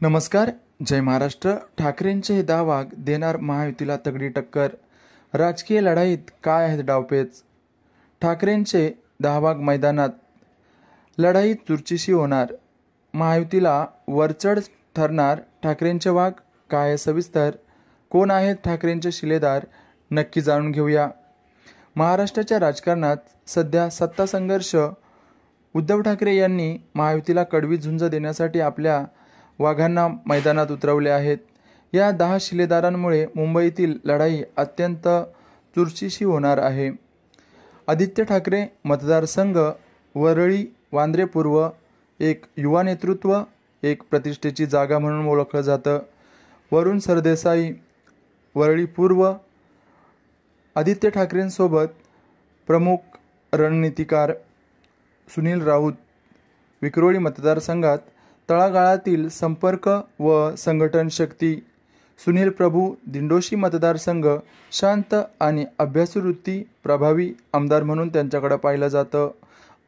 नमस्कार. जय महाराष्ट्र. ठाकरेंचे हे 10 वाघ देणार महायुतीला तगडी टक्कर. राजकीय लढाईत काय आहेत डावपेच? ठाकरेंचे 10 वाघ मैदानात. लढाई चुरशीची होणार. महायुतीला वरचढ ठरणार ठाकरेंचे वाघ. काय आहे सविस्तर? कोण आहेत ठाकरेंचे शिलेदार? नक्की जाणून घेऊया. महाराष्ट्राच्या राजकारणात सध्या सत्ता संघर्ष. उद्धव ठाकरे यांनी महायुतीला कडवी झुंज देण्यासाठी आपल्या वाघांना मैदानात उतरवले आहेत. या 10 शिलेदारांमुळे मुंबईतील लढाई अत्यंत चुरशीची होणार आहे. आदित्य ठाकरे मतदारसंघ वरळी वांद्रे पूर्व, एक युवा नेतृत्व, एक प्रतिष्ठेची जागा म्हणून ओळखलं जातं. वरुण सरदेसाई वरळी पूर्व. आदित्य ठाकरेंसोबत प्रमुख रणनीतिकार सुनील राऊत. विक्रोळी मतदारसंघात तळागाळातील संपर्क व संघटन शक्ती. सुनील प्रभू दिंडोशी मतदारसंघ शांत आणि अभ्यासू वृत्ती, प्रभावी आमदार म्हणून त्यांच्याकडे पाहिलं जातं.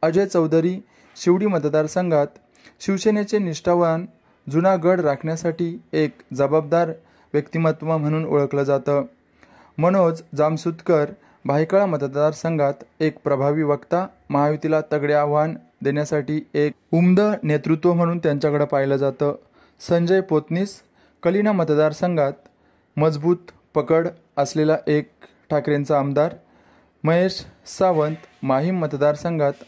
अजय चौधरी शिवडी मतदारसंघात शिवसेनेचे निष्ठावान, जुना गड राखण्यासाठी एक जबाबदार व्यक्तिमत्व म्हणून ओळखलं जातं. मनोज जामसुदकर भायखळा मतदारसंघात एक प्रभावी वक्ता, महायुतीला तगडे आव्हान देण्यासाठी एक उमद नेतृत्व म्हणून त्यांच्याकडे पाहिलं जातं. संजय पोतनीस कलिना मतदारसंघात मजबूत पकड असलेला एक ठाकरेंचा आमदार. महेश सावंत माहीम मतदारसंघात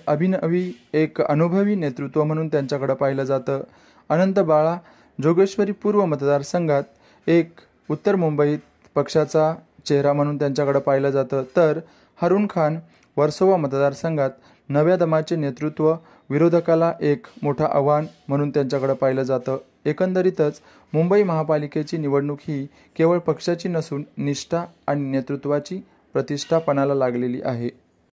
अभिनवी एक अनुभवी नेतृत्व म्हणून त्यांच्याकडे पाहिलं जातं. अनंत बाळा जोगेश्वरी पूर्व मतदारसंघात एक उत्तर मुंबईत पक्षाचा चेहरा म्हणून त्यांच्याकडे पाहिलं जातं. तर हरुण खान वर्सोवा मतदारसंघात नव्या दमाचे नेतृत्व, विरोधकाला एक मोठा आव्हान म्हणून त्यांच्याकडे पाहिलं जातं. एकंदरीतच मुंबई महापालिकेची निवडणूक ही केवळ पक्षाची नसून निष्ठा आणि नेतृत्वाची प्रतिष्ठा पणाला लागलेली आहे.